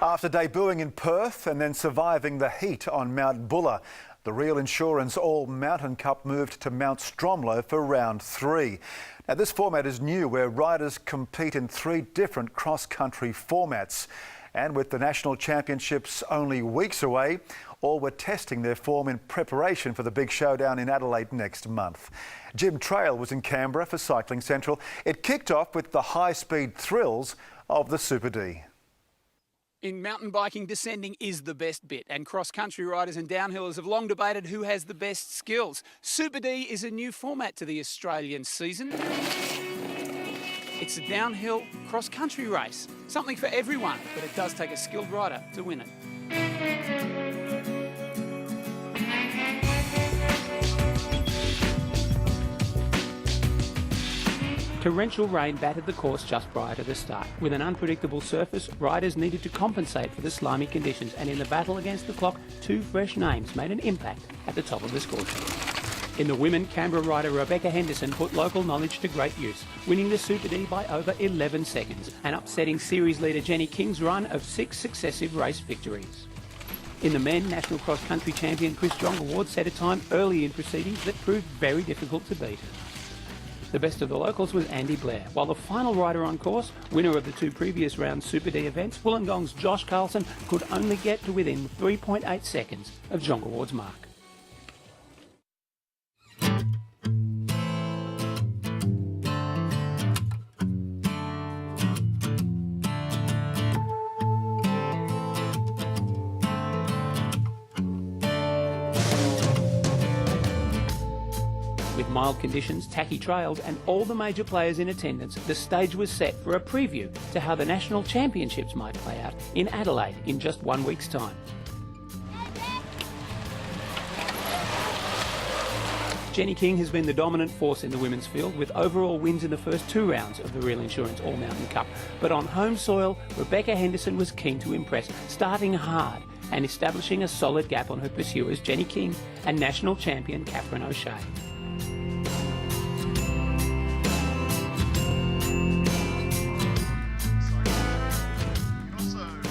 After debuting in Perth and then surviving the heat on Mount Buller, the Real Insurance All Mountain Cup moved to Mount Stromlo for round 3. Now, this format is new, where riders compete in 3 different cross-country formats. And with the National Championships only weeks away, all were testing their form in preparation for the big showdown in Adelaide next month. Jim Trail was in Canberra for Cycling Central. It kicked off with the high-speed thrills of the Super D. In mountain biking, descending is the best bit, and cross-country riders and downhillers have long debated who has the best skills. Super D is a new format to the Australian season. It's a downhill cross-country race, something for everyone, but it does take a skilled rider to win it. Torrential rain battered the course just prior to the start. With an unpredictable surface, riders needed to compensate for the slimy conditions, and in the battle against the clock, 2 fresh names made an impact at the top of the score sheet. In the women, Canberra rider Rebecca Henderson put local knowledge to great use, winning the Super D by over 11 seconds and upsetting series leader Jenny King's run of 6 successive race victories. In the men, National Cross Country champion Chris Jongleward set a time early in proceedings that proved very difficult to beat. The best of the locals was Andy Blair, while the final rider on course, winner of the 2 previous round Super D events, Wollongong's Josh Carlson, could only get to within 3.8 seconds of Jongleward's mark. With mild conditions, tacky trails and all the major players in attendance, the stage was set for a preview to how the National Championships might play out in Adelaide in just 1 week's time. Jenny King has been the dominant force in the women's field, with overall wins in the first 2 rounds of the Real Insurance All Mountain Cup. But on home soil, Rebecca Henderson was keen to impress, starting hard and establishing a solid gap on her pursuers Jenny King and national champion Catherine O'Shea.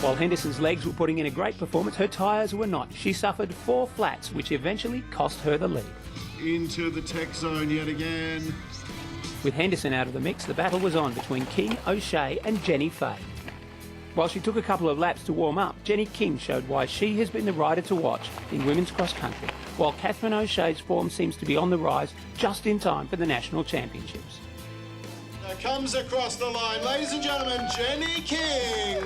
While Henderson's legs were putting in a great performance, her tyres were not. She suffered 4 flats, which eventually cost her the lead. Into the tech zone yet again. With Henderson out of the mix, the battle was on between King, O'Shea and Jenny Fay. While she took a couple of laps to warm up, Jenny King showed why she has been the rider to watch in women's cross country, while Catherine O'Shea's form seems to be on the rise just in time for the National Championships. Now comes across the line, ladies and gentlemen, Jenny King.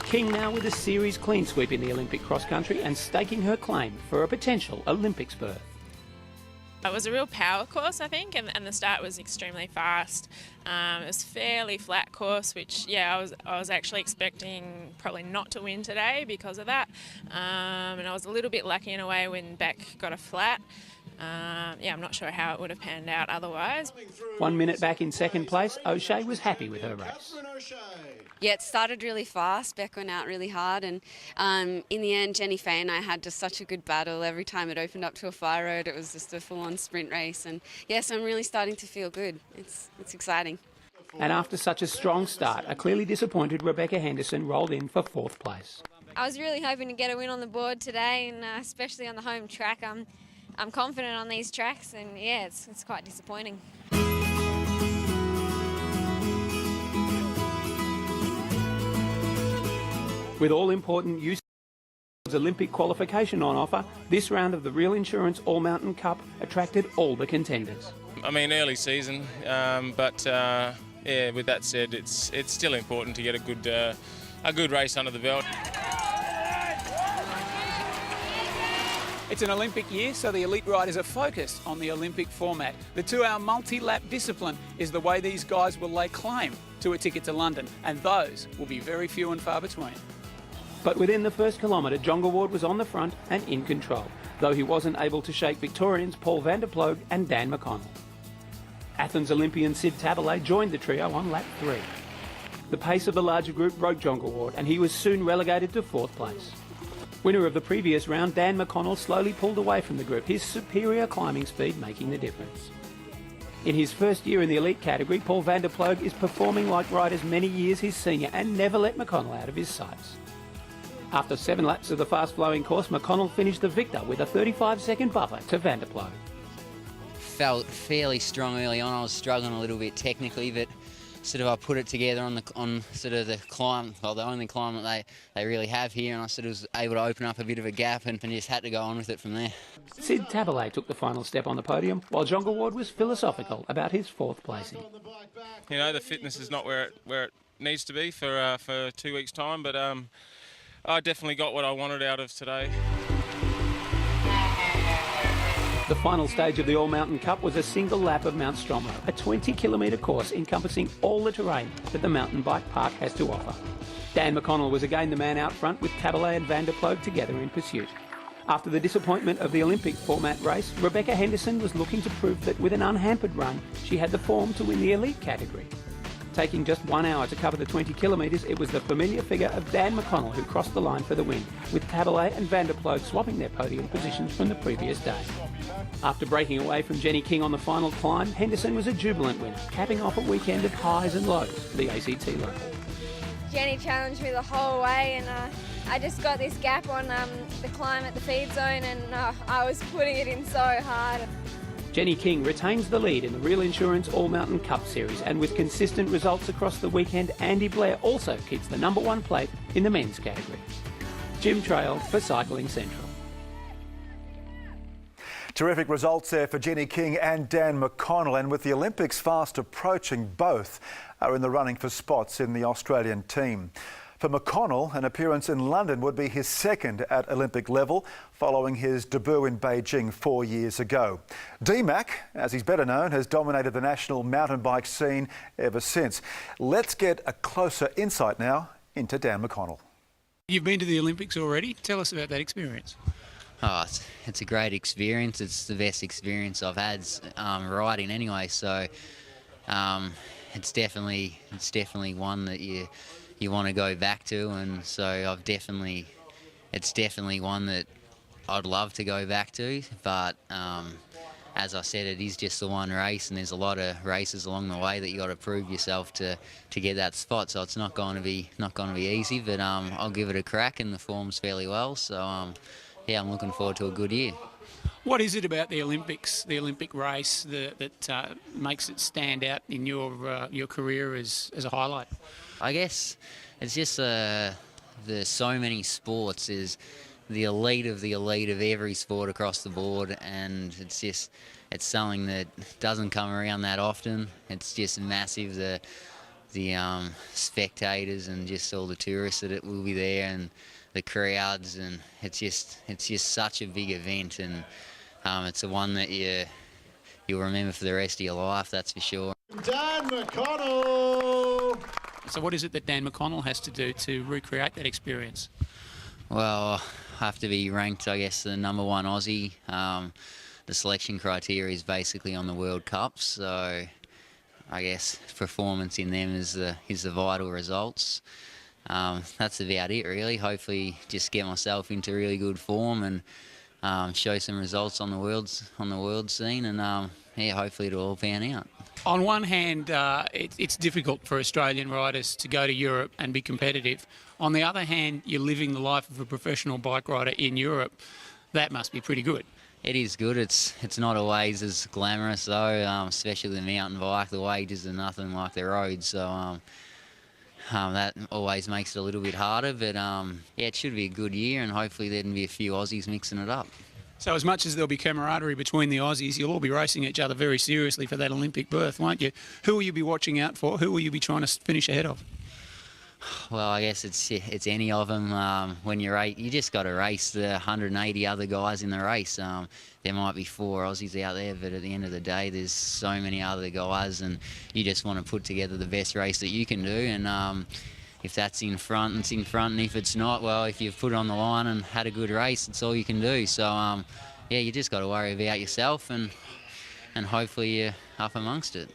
King now with a series clean sweep in the Olympic cross country and staking her claim for a potential Olympics berth. It was a real power course, I think, and the start was extremely fast. It was a fairly flat course, which, yeah, I was actually expecting probably not to win today because of that. And I was a little bit lucky in a way when Beck got a flat. Yeah, I'm not sure how it would have panned out otherwise. 1 minute back in second place, O'Shea was happy with her race. Yeah, it started really fast. Beck went out really hard, and in the end, Jenny Fay and I had just such a good battle. Every time it opened up to a fire road, it was just a full-on sprint race. And yes, I'm really starting to feel good. It's exciting. And after such a strong start, a clearly disappointed Rebecca Henderson rolled in for 4th place. I was really hoping to get a win on the board today, and especially on the home track. I'm confident on these tracks, and yeah, it's quite disappointing. With all important use Olympic qualification on offer, this round of the Real Insurance All Mountain Cup attracted all the contenders. I mean, early season, but yeah, with that said, it's still important to get a good race under the belt. It's an Olympic year, so the elite riders are focused on the Olympic format. The 2-hour multi-lap discipline is the way these guys will lay claim to a ticket to London, and those will be very few and far between. But within the first kilometre, Jongleward was on the front and in control, though he wasn't able to shake Victorians Paul van der Ploeg and Dan McConnell. Athens Olympian Sid Tabalay joined the trio on lap 3. The pace of the larger group broke Jongleward, and he was soon relegated to 4th place. Winner of the previous round, Dan McConnell slowly pulled away from the group, his superior climbing speed making the difference. In his first year in the elite category, Paul van der Ploeg is performing like riders many years his senior and never let McConnell out of his sights. After 7 laps of the fast-flowing course, McConnell finished the victor with a 35-second buffer to van der Ploeg. Felt fairly strong early on. I was struggling a little bit technically, but sort of I put it together on sort of the climb, well, the only climb that they really have here, and I sort of was able to open up a bit of a gap and just had to go on with it from there. Sid Tabalay took the final step on the podium, while Jonga Ward was philosophical about his 4th placing. You know, the fitness is not where it needs to be for 2 weeks' time, but I definitely got what I wanted out of today. The final stage of the All Mountain Cup was a single lap of Mount Stromlo, a 20-kilometre course encompassing all the terrain that the mountain bike park has to offer. Dan McConnell was again the man out front, with Tabalay and van der Ploeg together in pursuit. After the disappointment of the Olympic format race, Rebecca Henderson was looking to prove that with an unhampered run, she had the form to win the elite category. Taking just 1 hour to cover the 20 kilometres, it was the familiar figure of Dan McConnell who crossed the line for the win, with Tabalay and van der Ploeg swapping their podium positions from the previous day. After breaking away from Jenny King on the final climb, Henderson was a jubilant winner, capping off a weekend of highs and lows for the ACT local. Jenny challenged me the whole way, and I just got this gap on the climb at the feed zone, and I was putting it in so hard. Jenny King retains the lead in the Real Insurance All Mountain Cup Series, and with consistent results across the weekend, Andy Blair also keeps the #1 plate in the men's category. Jim Trail for Cycling Central. Terrific results there for Jenny King and Dan McConnell, and with the Olympics fast approaching, both are in the running for spots in the Australian team. For McConnell, an appearance in London would be his 2nd at Olympic level, following his debut in Beijing 4 years ago. D-Mac, as he's better known, has dominated the national mountain bike scene ever since. Let's get a closer insight now into Dan McConnell. You've been to the Olympics already. Tell us about that experience. Oh, it's a great experience. It's the best experience I've had riding anyway. So it's definitely one that you want to go back to, and so it's definitely one that I'd love to go back to. But as I said, it is just the one race, and there's a lot of races along the way that you got to prove yourself to get that spot. So it's not going to be easy, but I'll give it a crack, and the form's fairly well. So yeah, I'm looking forward to a good year. What is it about the Olympics, the Olympic race, that makes it stand out in your career as a highlight? I guess it's just there's so many sports. Is the elite of every sport across the board, and it's something that doesn't come around that often. It's just massive. The spectators and just all the tourists that will be there, and the crowds, and it's just such a big event, and it's the one that you'll remember for the rest of your life, that's for sure. Dan McConnell! So what is it that Dan McConnell has to do to recreate that experience? Well, I have to be ranked, I guess, the #1 Aussie. The selection criteria is basically on the World Cup, so I guess performance in them is the vital results. That's about it, really. Hopefully just get myself into really good form and show some results on the world scene, and yeah, hopefully it'll all pan out. On one hand, it's difficult for Australian riders to go to Europe and be competitive. On the other hand, you're living the life of a professional bike rider in Europe. That must be pretty good. It is good. It's not always as glamorous though, especially the mountain bike. The wages are nothing like the road, so that always makes it a little bit harder. But yeah, it should be a good year, and hopefully there can be a few Aussies mixing it up. So as much as there'll be camaraderie between the Aussies, you'll all be racing each other very seriously for that Olympic berth, won't you? Who will you be watching out for? Who will you be trying to finish ahead of? Well, I guess it's any of them. When you race, you just got to race the 180 other guys in the race. There might be 4 Aussies out there, but at the end of the day, there's so many other guys, and you just want to put together the best race that you can do. And if that's in front, it's in front, and if it's not, well, if you've put it on the line and had a good race, it's all you can do. So yeah, you just got to worry about yourself, and hopefully you're up amongst it.